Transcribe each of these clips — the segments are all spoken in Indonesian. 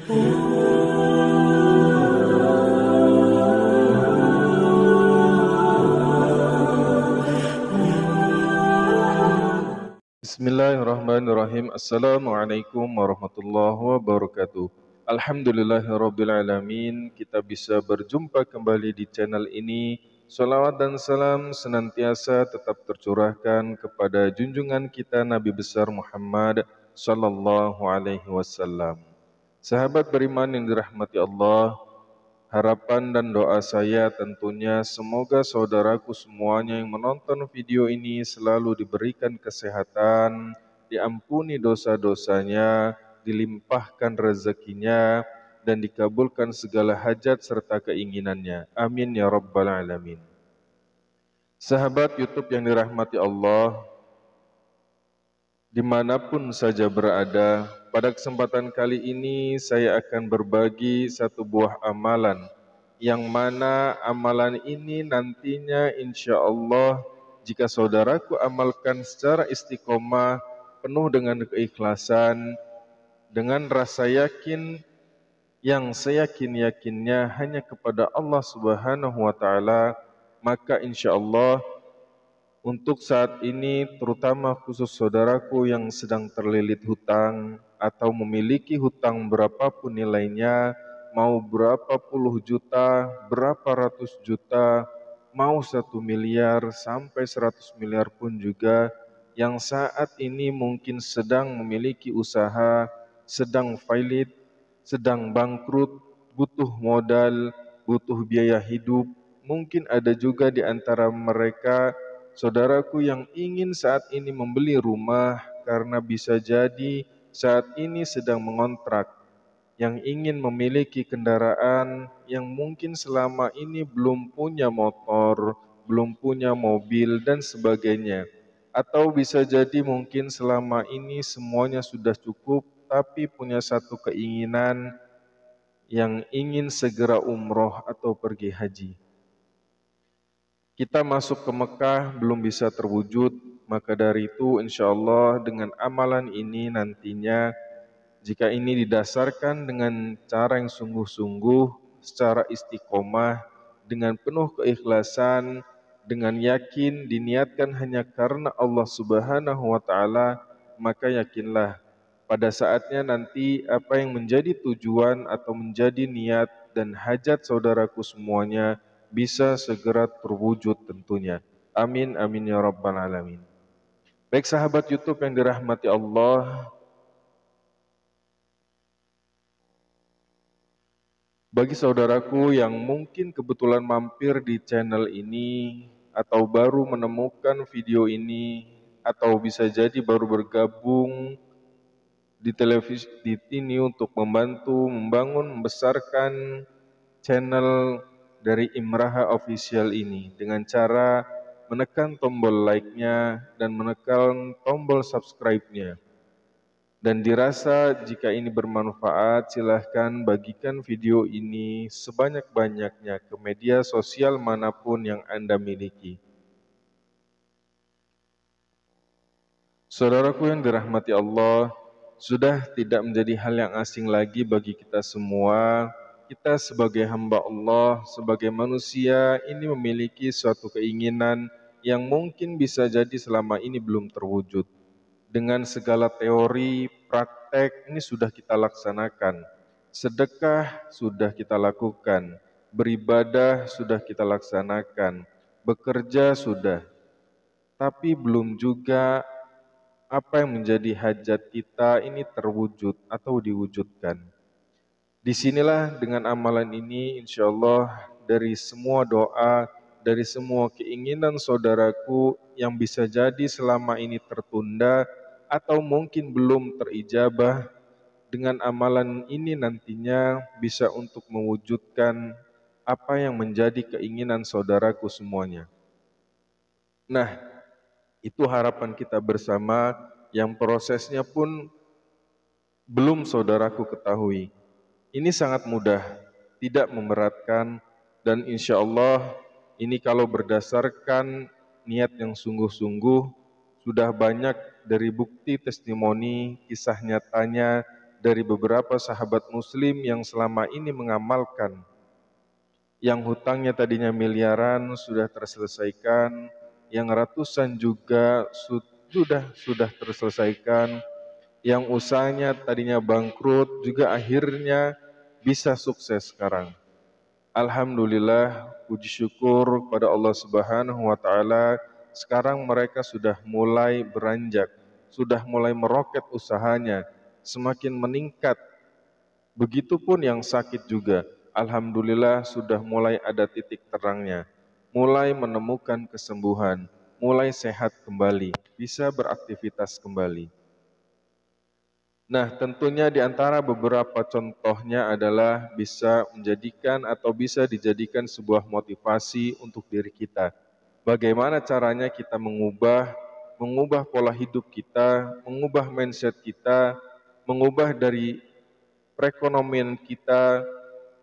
Bismillahirrahmanirrahim. Assalamualaikum warahmatullahi wabarakatuh. Alhamdulillahirabbil alamin. Kita bisa berjumpa kembali di channel ini. Salawat dan salam senantiasa tetap tercurahkan kepada junjungan kita Nabi besar Muhammad sallallahu alaihi wasallam. Sahabat beriman yang dirahmati Allah, harapan dan doa saya tentunya semoga saudaraku semuanya yang menonton video ini selalu diberikan kesehatan, diampuni dosa-dosanya, dilimpahkan rezekinya, dan dikabulkan segala hajat serta keinginannya. Amin ya rabbal alamin. Sahabat YouTube yang dirahmati Allah, dimanapun saja berada, pada kesempatan kali ini saya akan berbagi satu buah amalan, yang mana amalan ini nantinya insya Allah jika saudaraku amalkan secara istiqomah, penuh dengan keikhlasan, dengan rasa yakin yang seyakin-yakinnya hanya kepada Allah Subhanahu wa Ta'ala, maka insya Allah untuk saat ini, terutama khusus saudaraku yang sedang terlilit hutang atau memiliki hutang berapapun nilainya, mau berapa puluh juta, berapa ratus juta, mau 1 miliar sampai 100 miliar pun juga, yang saat ini mungkin sedang memiliki usaha, sedang failit, sedang bangkrut, butuh modal, butuh biaya hidup. Mungkin ada juga di antara mereka saudaraku yang ingin saat ini membeli rumah karena bisa jadi saat ini sedang mengontrak, yang ingin memiliki kendaraan yang mungkin selama ini belum punya motor, belum punya mobil dan sebagainya. Atau bisa jadi mungkin selama ini semuanya sudah cukup tapi punya satu keinginan yang ingin segera umroh atau pergi haji. Kita masuk ke Mekah belum bisa terwujud, maka dari itu insya Allah dengan amalan ini nantinya, jika ini didasarkan dengan cara yang sungguh-sungguh, secara istiqomah, dengan penuh keikhlasan, dengan yakin diniatkan hanya karena Allah Subhanahu wa Ta'ala, maka yakinlah pada saatnya nanti apa yang menjadi tujuan atau menjadi niat dan hajat saudaraku semuanya bisa segera terwujud tentunya. Amin, amin ya rabbal alamin. Baik sahabat YouTube yang dirahmati Allah, bagi saudaraku yang mungkin kebetulan mampir di channel ini atau baru menemukan video ini atau bisa jadi baru bergabung di televisi di ini untuk membantu membangun membesarkan channel dari Imraha Official ini dengan cara menekan tombol like-nya dan menekan tombol subscribe-nya. Dan dirasa jika ini bermanfaat, silahkan bagikan video ini sebanyak-banyaknya ke media sosial manapun yang Anda miliki. Saudaraku yang dirahmati Allah, sudah tidak menjadi hal yang asing lagi bagi kita semua. Kita sebagai hamba Allah, sebagai manusia, ini memiliki suatu keinginan yang mungkin bisa jadi selama ini belum terwujud. Dengan segala teori, praktek, ini sudah kita laksanakan. Sedekah sudah kita lakukan. Beribadah sudah kita laksanakan. Bekerja sudah. Tapi belum juga apa yang menjadi hajat kita ini terwujud atau diwujudkan. Disinilah dengan amalan ini insya Allah dari semua doa, dari semua keinginan saudaraku yang bisa jadi selama ini tertunda atau mungkin belum terijabah, dengan amalan ini nantinya bisa untuk mewujudkan apa yang menjadi keinginan saudaraku semuanya. Nah, itu harapan kita bersama yang prosesnya pun belum saudaraku ketahui. Ini sangat mudah, tidak memberatkan, dan insya Allah ini kalau berdasarkan niat yang sungguh-sungguh, sudah banyak dari bukti testimoni, kisah nyatanya dari beberapa sahabat muslim yang selama ini mengamalkan, yang hutangnya tadinya miliaran sudah terselesaikan, yang ratusan juga sudah terselesaikan, yang usahanya tadinya bangkrut juga akhirnya bisa sukses sekarang. Alhamdulillah, puji syukur kepada Allah Subhanahu wa taala, sekarang mereka sudah mulai beranjak, sudah mulai meroket usahanya, semakin meningkat. Begitupun yang sakit juga, alhamdulillah sudah mulai ada titik terangnya, mulai menemukan kesembuhan, mulai sehat kembali, bisa beraktivitas kembali. Nah, tentunya di antara beberapa contohnya adalah bisa menjadikan atau bisa dijadikan sebuah motivasi untuk diri kita. Bagaimana caranya kita mengubah pola hidup kita, mengubah mindset kita, mengubah dari perekonomian kita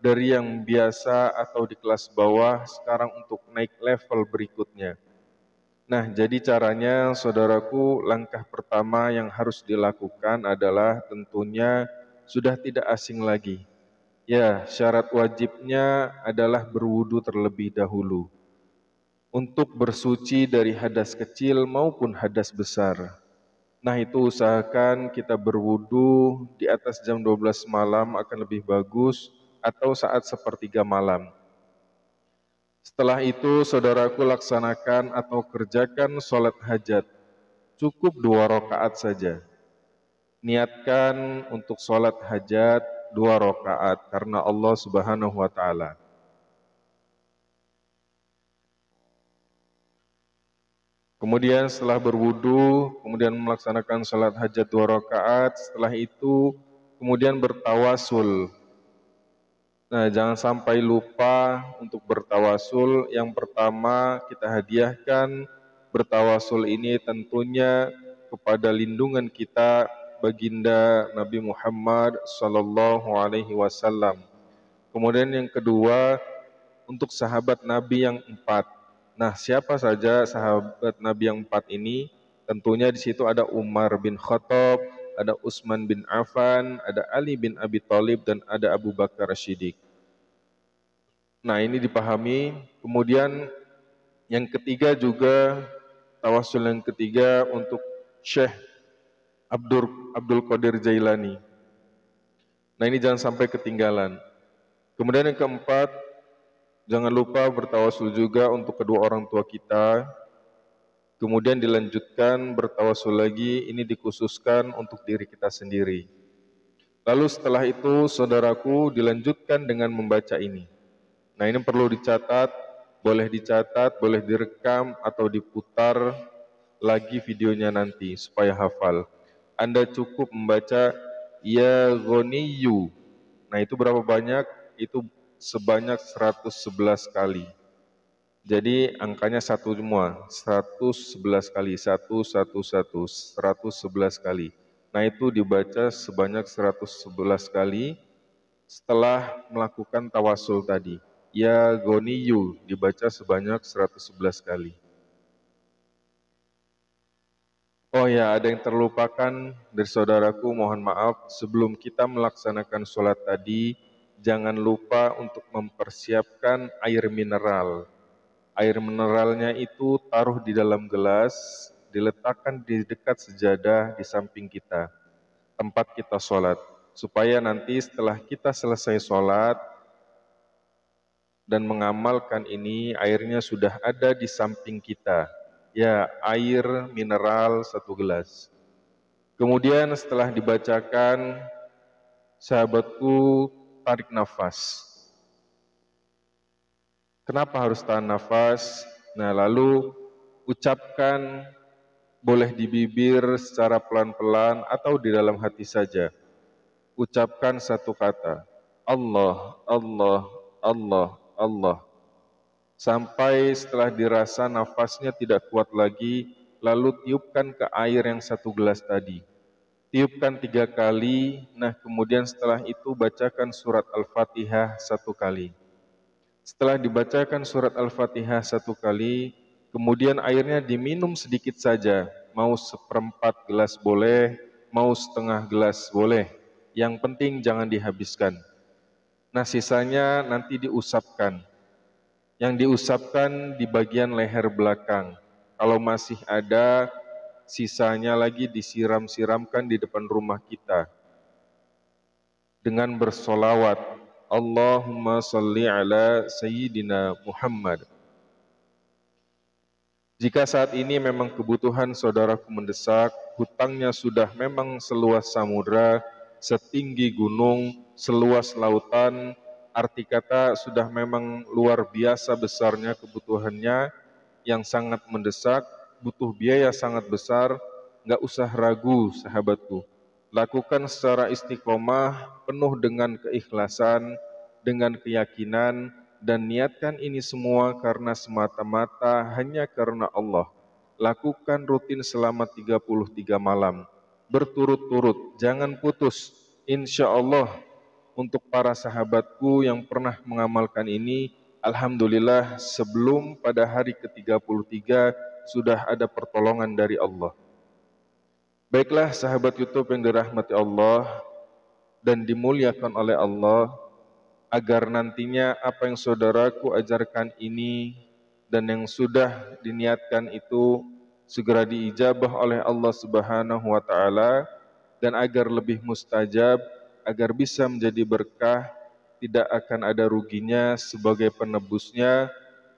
dari yang biasa atau di kelas bawah sekarang untuk naik level berikutnya. Nah, jadi caranya saudaraku, langkah pertama yang harus dilakukan adalah tentunya sudah tidak asing lagi. Ya, syarat wajibnya adalah berwudu terlebih dahulu untuk bersuci dari hadas kecil maupun hadas besar. Nah, itu usahakan kita berwudu di atas jam 12 malam akan lebih bagus, atau saat sepertiga malam. Setelah itu saudaraku laksanakan atau kerjakan sholat hajat. Cukup 2 rakaat saja. Niatkan untuk sholat hajat 2 rakaat karena Allah Subhanahu wa taala. Kemudian setelah berwudu, kemudian melaksanakan sholat hajat 2 rakaat, setelah itu kemudian bertawasul. Nah, jangan sampai lupa untuk bertawasul. Yang pertama kita hadiahkan bertawasul ini tentunya kepada lindungan kita baginda Nabi Muhammad sallallahu alaihi wasallam. Kemudian yang kedua untuk sahabat Nabi yang 4. Nah, siapa saja sahabat Nabi yang 4 ini? Tentunya di situ ada Umar bin Khattab, ada Utsman bin Affan, ada Ali bin Abi Thalib, dan ada Abu Bakar As-Siddiq. Nah, ini dipahami. Kemudian yang ketiga juga, tawasul yang ketiga untuk Syekh Abdul Qadir Jailani. Nah, ini jangan sampai ketinggalan. Kemudian yang keempat, jangan lupa bertawasul juga untuk kedua orang tua kita. Kemudian dilanjutkan bertawasul lagi, ini dikhususkan untuk diri kita sendiri. Lalu setelah itu saudaraku dilanjutkan dengan membaca ini. Nah, ini perlu dicatat, boleh direkam atau diputar lagi videonya nanti supaya hafal. Anda cukup membaca Ya Ghaniyu. Nah, itu berapa banyak? Itu sebanyak 111 kali. Jadi angkanya satu semua, 111 kali, 111 kali. Nah, itu dibaca sebanyak 111 kali setelah melakukan tawasul tadi. Ya Ghaniyu dibaca sebanyak 111 kali. Oh ya, ada yang terlupakan dari saudaraku, mohon maaf. Sebelum kita melaksanakan sholat tadi, jangan lupa untuk mempersiapkan air mineral. Air mineralnya itu taruh di dalam gelas, diletakkan di dekat sejadah di samping kita, tempat kita sholat. Supaya nanti setelah kita selesai sholat dan mengamalkan ini, airnya sudah ada di samping kita. Ya, air mineral 1 gelas. Kemudian setelah dibacakan, sahabatku tarik nafas. Kenapa harus tahan nafas? Nah, lalu ucapkan, boleh di bibir secara pelan-pelan atau di dalam hati saja. Ucapkan satu kata, Allah, Allah, Allah, Allah. Sampai setelah dirasa nafasnya tidak kuat lagi, lalu tiupkan ke air yang 1 gelas tadi. Tiupkan 3 kali, nah kemudian setelah itu bacakan surat Al-Fatihah 1 kali. Setelah dibacakan surat Al-Fatihah 1 kali, kemudian airnya diminum sedikit saja, mau 1/4 gelas boleh, mau setengah gelas boleh. Yang penting jangan dihabiskan. Nah, sisanya nanti diusapkan. Yang diusapkan di bagian leher belakang. Kalau masih ada, sisanya lagi disiram-siramkan di depan rumah kita. Dengan bersolawat, Allahumma salli ala Sayyidina Muhammad. Jika saat ini memang kebutuhan saudaraku mendesak, hutangnya sudah memang seluas samudra, setinggi gunung, seluas lautan, arti kata sudah memang luar biasa besarnya kebutuhannya yang sangat mendesak, butuh biaya sangat besar, nggak usah ragu sahabatku. Lakukan secara istiqomah, penuh dengan keikhlasan, dengan keyakinan, dan niatkan ini semua karena semata-mata hanya karena Allah. Lakukan rutin selama 33 malam, berturut-turut, jangan putus. Insya Allah untuk para sahabatku yang pernah mengamalkan ini, alhamdulillah sebelum pada hari ke-33 sudah ada pertolongan dari Allah. Baiklah sahabat YouTube yang dirahmati Allah dan dimuliakan oleh Allah, agar nantinya apa yang saudaraku ajarkan ini dan yang sudah diniatkan itu segera diijabah oleh Allah Subhanahu wa taala, dan agar lebih mustajab, agar bisa menjadi berkah, tidak akan ada ruginya. Sebagai penebusnya,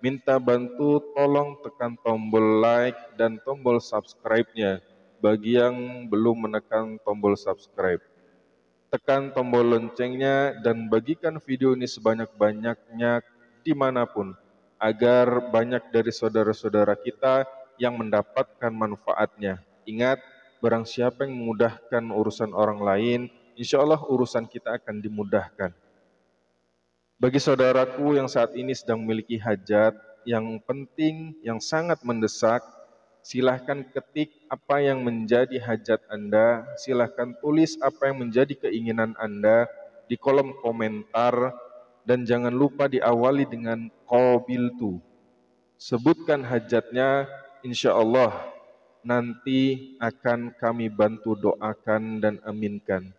minta bantu tolong tekan tombol like dan tombol subscribe-nya bagi yang belum menekan tombol subscribe. Tekan tombol loncengnya dan bagikan video ini sebanyak-banyaknya dimanapun, agar banyak dari saudara-saudara kita yang mendapatkan manfaatnya. Ingat, barang siapa yang memudahkan urusan orang lain, insya Allah urusan kita akan dimudahkan. Bagi saudaraku yang saat ini sedang memiliki hajat yang penting, yang sangat mendesak, silahkan ketik apa yang menjadi hajat Anda, silahkan tulis apa yang menjadi keinginan Anda di kolom komentar, dan jangan lupa diawali dengan qabiltu. Sebutkan hajatnya, insya Allah nanti akan kami bantu doakan dan aminkan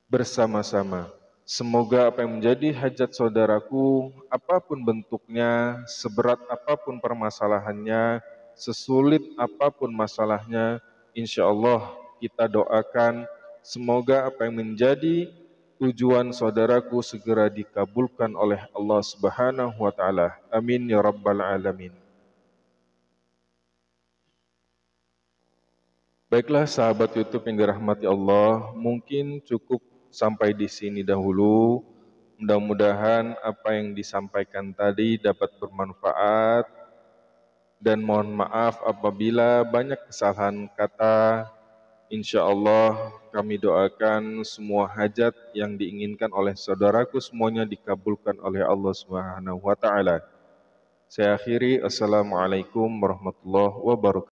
bersama-sama. Semoga apa yang menjadi hajat saudaraku, apapun bentuknya, seberat apapun permasalahannya, sesulit apapun masalahnya, insya Allah kita doakan semoga apa yang menjadi tujuan saudaraku segera dikabulkan oleh Allah Subhanahu wa taala. Amin ya rabbal alamin. Baiklah sahabat YouTube yang dirahmati Allah, mungkin cukup sampai di sini dahulu. Mudah-mudahan apa yang disampaikan tadi dapat bermanfaat, dan mohon maaf apabila banyak kesalahan kata. Insya Allah kami doakan semua hajat yang diinginkan oleh saudaraku semuanya dikabulkan oleh Allah Subhanahu wa taala. Saya akhiri, assalamualaikum warahmatullahi wabarakatuh.